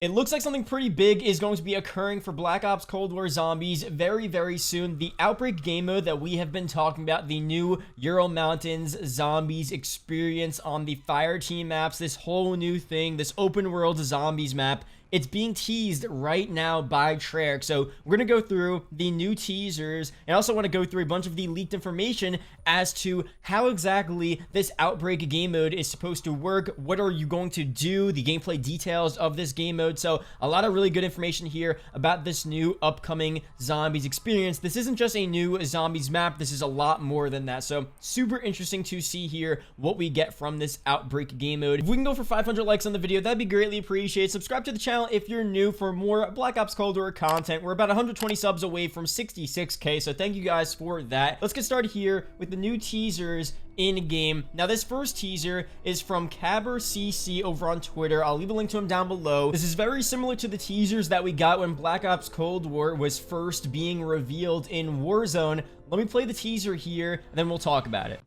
It looks like something pretty big is going to be occurring for Black Ops Cold War Zombies very, very soon. The Outbreak game mode that we have been talking about, the new Ural Mountains Zombies experience on the Fireteam maps, this whole new thing, this open world zombies map. It's being teased right now by Treyarch. So we're going to go through the new teasers and also want to go through a bunch of the leaked information as to how exactly this Outbreak game mode is supposed to work. What are you going to do? The gameplay details of this game mode. So a lot of really good information here about this new upcoming Zombies experience. This isn't just a new Zombies map. This is a lot more than that. So super interesting to see here what we get from this Outbreak game mode. If we can go for 500 likes on the video, that'd be greatly appreciated. Subscribe to the channel if you're new for more Black Ops Cold War content. We're about 120 subs away from 66k, so thank you guys for that. Let's get started here with the new teasers in game. Now this first teaser is from CabberCC over on Twitter. I'll leave a link to him down below. This is very similar to the teasers that we got when Black Ops Cold War was first being revealed in Warzone. Let me play the teaser here and then we'll talk about it.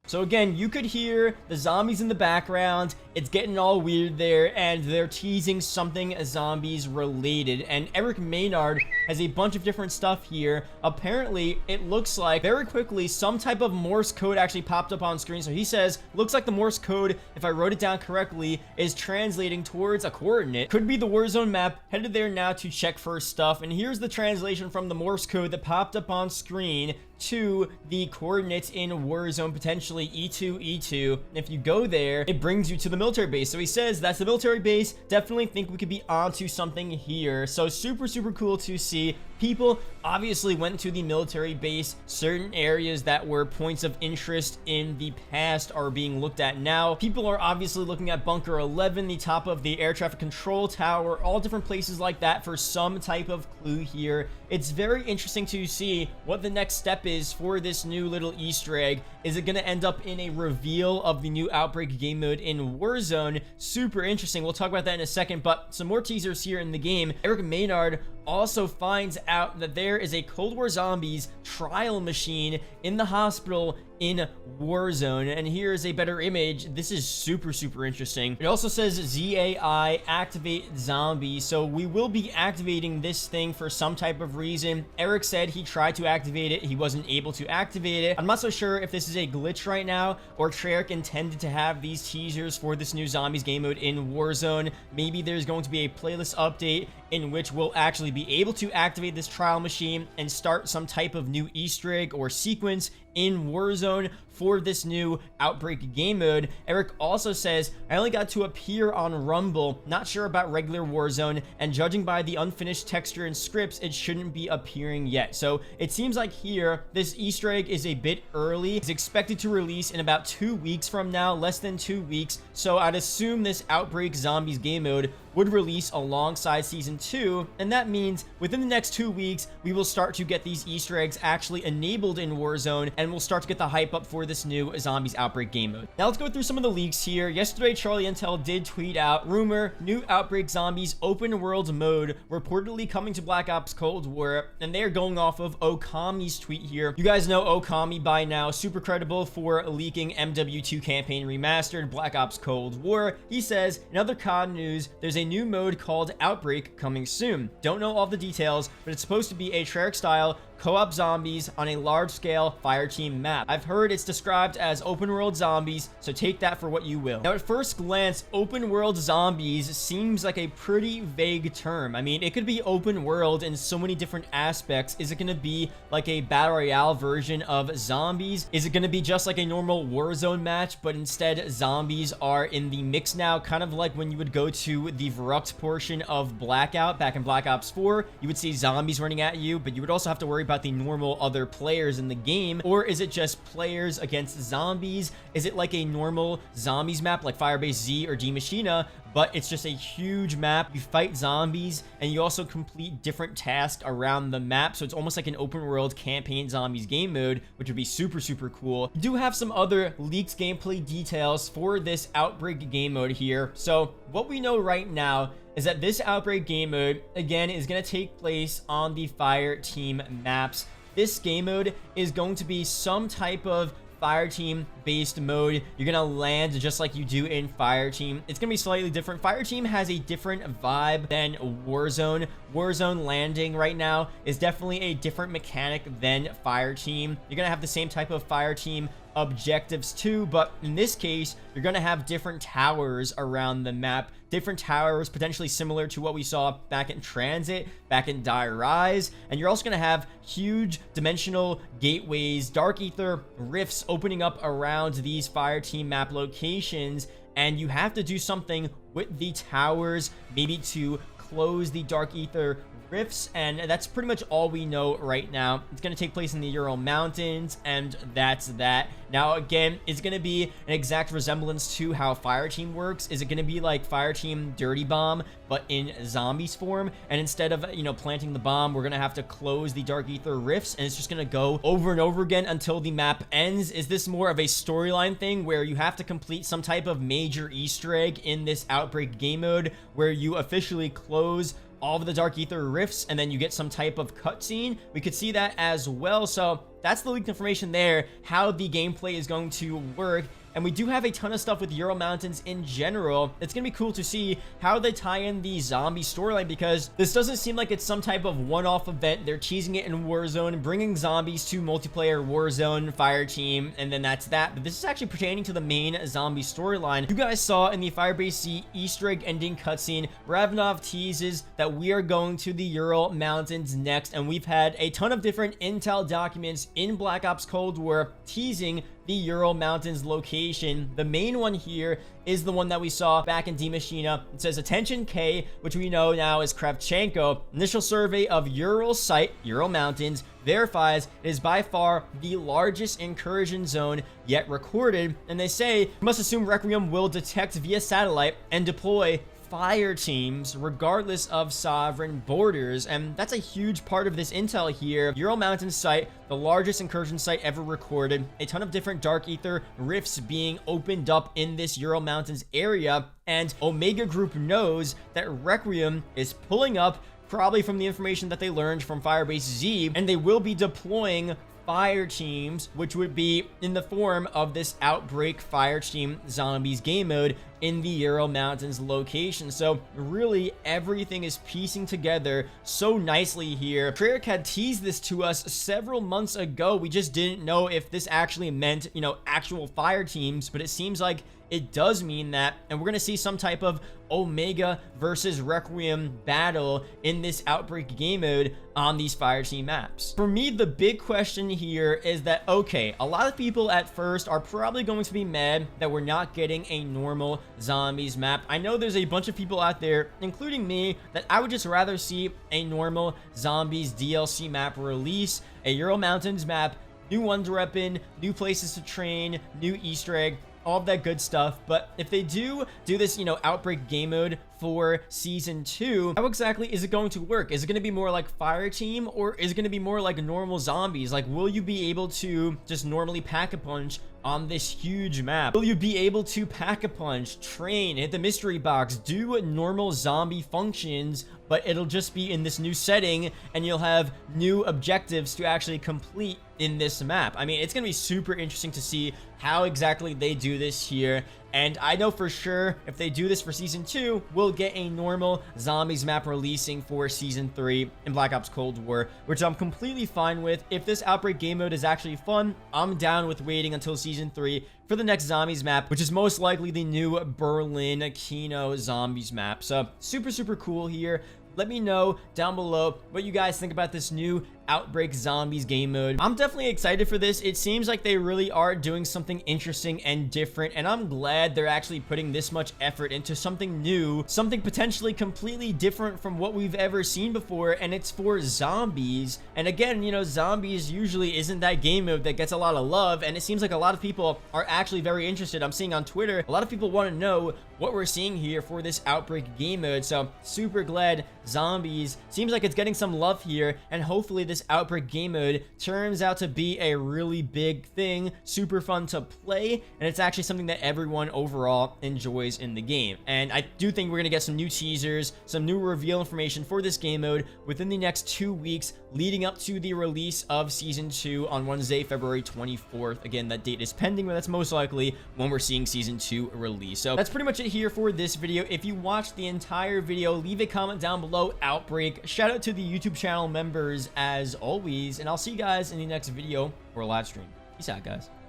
So again, you could hear the zombies in the background. It's getting all weird there, and they're teasing something zombies related. And Eric Maynard has a bunch of different stuff here. Apparently, it looks like very quickly some type of Morse code actually popped up on screen. So he says, looks like the Morse code, if I wrote it down correctly, is translating towards a coordinate. Could be the Warzone map. Headed there now to check for stuff. And here's the translation from the Morse code that popped up on screen to the coordinates in Warzone, potentially E2, E2. If you go there, it brings you to the military base. So he says that's the military base. Definitely think we could be onto something here. So super, super cool to see. People obviously went to the military base. Certain areas that were points of interest in the past are being looked at now. People are obviously looking at Bunker 11, the top of the air traffic control tower, all different places like that for some type of clue here. It's very interesting to see what the next step is for this new little Easter egg. Is it going to end up in a reveal of the new Outbreak game mode in Warzone? Super interesting. We'll talk about that in a second, but some more teasers here in the game. Eric Maynard also finds out that there is a Cold War Zombies trial machine in the hospital in Warzone, and here is a better image. This is super, super interesting. It also says ZAI activate zombies, so we will be activating this thing for some type of reason. Eric said he tried to activate it, he wasn't able to activate it. I'm not so sure if this is a glitch right now or Treyarch intended to have these teasers for this new Zombies game mode in Warzone. Maybe there's going to be a playlist update in which we'll actually be able to activate this trial machine and start some type of new Easter egg or sequence in Warzone for this new Outbreak game mode. Eric also says, I only got to appear on Rumble, not sure about regular Warzone, and judging by the unfinished texture and scripts, it shouldn't be appearing yet. So it seems like here, this Easter egg is a bit early. It's expected to release in about 2 weeks from now, less than 2 weeks. So I'd assume this Outbreak Zombies game mode would release alongside Season 2, and that means within the next 2 weeks, we will start to get these Easter eggs actually enabled in Warzone, and we'll start to get the hype up for this new Zombies Outbreak game mode. Now let's go through some of the leaks here. Yesterday, Charlie Intel did tweet out, rumor, new Outbreak Zombies open world mode reportedly coming to Black Ops Cold War, and they are going off of Okami's tweet here. You guys know Okami by now, super credible for leaking MW2 campaign remastered Black Ops Cold War. He says, in other COD news, there's a new mode called Outbreak coming soon. Don't know all the details, but it's supposed to be a Treyarch style co-op zombies on a large-scale Fireteam map. I've heard it's described as open-world zombies, so take that for what you will. Now, at first glance, open-world zombies seems like a pretty vague term. I mean, it could be open-world in so many different aspects. Is it going to be like a Battle Royale version of zombies? Is it going to be just like a normal Warzone match, but instead zombies are in the mix now, kind of like when you would go to the Verrucht portion of Blackout back in Black Ops 4, you would see zombies running at you, but you would also have to worry about the normal other players in the game? Or is it just players against zombies? Is it like a normal zombies map like Firebase Z or D Machina, but it's just a huge map? You fight zombies and you also complete different tasks around the map, so it's almost like an open world campaign zombies game mode, which would be super, super cool. You do have some other leaked gameplay details for this Outbreak game mode here. So what we know right now is that this Outbreak game mode, again, is going to take place on the Fireteam maps. this game mode is going to be some type of fire team based mode. You're gonna land just like you do in fire team. It's gonna be slightly different. Fire team has a different vibe than Warzone. Warzone landing right now is definitely a different mechanic than fire team. You're gonna have the same type of fire team objectives too, but in this case you're gonna have different towers around the map, different towers potentially similar to what we saw back in Transit, back in Die Rise, and you're also gonna have huge dimensional gateways, dark ether rifts opening up around these fire team map locations, and you have to do something with the towers, maybe to close the dark ether rifts, and that's pretty much all we know right now. It's going to take place in the Ural Mountains, and that's that. Now again, it's going to be an exact resemblance to how fire team works. Is it going to be like fire team dirty bomb but in zombies form, and instead of, you know, planting the bomb, we're going to have to close the dark ether rifts, and it's just going to go over and over again until the map ends? Is this more of a storyline thing where you have to complete some type of major Easter egg in this Outbreak game mode where you officially close all of the dark ether rifts and then you get some type of cutscene? We could see that as well. So that's the leaked information there, how the gameplay is going to work. And we do have a ton of stuff with Ural Mountains in general. It's gonna be cool to see how they tie in the zombie storyline, because this doesn't seem like it's some type of one-off event. They're teasing it in Warzone, bringing zombies to multiplayer Warzone, fire team, and then that's that. But this is actually pertaining to the main zombie storyline. You guys saw in the Firebase C Easter egg ending cutscene, Ravnov teases that we are going to the Ural Mountains next, and we've had a ton of different intel documents in Black Ops Cold War teasing the Ural Mountains location. The main one here is the one that we saw back in D Machina. It says, attention K, which we know now is Kravchenko. Initial survey of Ural site, Ural Mountains, verifies it is by far the largest incursion zone yet recorded. And they say, we must assume Requiem will detect via satellite and deploy fire teams regardless of sovereign borders. And that's a huge part of this intel here. Ural Mountains site, the largest incursion site ever recorded, a ton of different dark ether rifts being opened up in this Ural Mountains area, and Omega Group knows that Requiem is pulling up, probably from the information that they learned from Firebase Z, and they will be deploying fire teams, which would be in the form of this Outbreak fire team zombies game mode in the Ural Mountains location. So really everything is piecing together so nicely here. Treyarch had teased this to us several months ago. We just didn't know if this actually meant, you know, actual fire teams, but it seems like it does mean that, and we're gonna see some type of Omega versus Requiem battle in this Outbreak game mode on these fire team maps. For me, the big question here is that, okay, a lot of people at first are probably going to be mad that we're not getting a normal zombies map. I know there's a bunch of people out there, including me, that I would just rather see a normal zombies DLC map release, a Ural Mountains map, new wonder weapon, new places to train, new Easter egg, all of that good stuff. But if they do this, you know, Outbreak game mode for season 2, how exactly is it going to work? Is it going to be more like fire team, or is it going to be more like normal zombies? Like, will you be able to just normally pack a punch on this huge map? Will you be able to pack a punch, train, hit the mystery box, do normal zombie functions, but it'll just be in this new setting, and you'll have new objectives to actually complete in this map? I mean, it's gonna be super interesting to see how exactly they do this here. And I know for sure if they do this for season 2, we'll get a normal zombies map releasing for season 3 in Black Ops Cold War, which I'm completely fine with. If this Outbreak game mode is actually fun, I'm down with waiting until season 3 for the next zombies map, which is most likely the new Berlin Kino zombies map. So super cool here. Let me know down below what you guys think about this new Outbreak Zombies game mode. I'm definitely excited for this. It seems like they really are doing something interesting and different, and I'm glad they're actually putting this much effort into something new, something potentially completely different from what we've ever seen before, and it's for zombies. And again, you know, zombies usually isn't that game mode that gets a lot of love, and it seems like a lot of people are actually very interested. I'm seeing on Twitter, a lot of people want to know what we're seeing here for this Outbreak game mode, so super glad zombies seems like it's getting some love here, and hopefully this Outbreak game mode turns out to be a really big thing, super fun to play, and it's actually something that everyone overall enjoys in the game. And I do think we're going to get some new teasers, some new reveal information for this game mode within the next 2 weeks leading up to the release of Season 2 on Wednesday, February 24th. Again, that date is pending, but that's most likely when we're seeing Season 2 release. So that's pretty much it here for this video. If you watched the entire video, leave a comment down below, Outbreak. Shout out to the YouTube channel members as always, and I'll see you guys in the next video or live stream. Peace out, guys.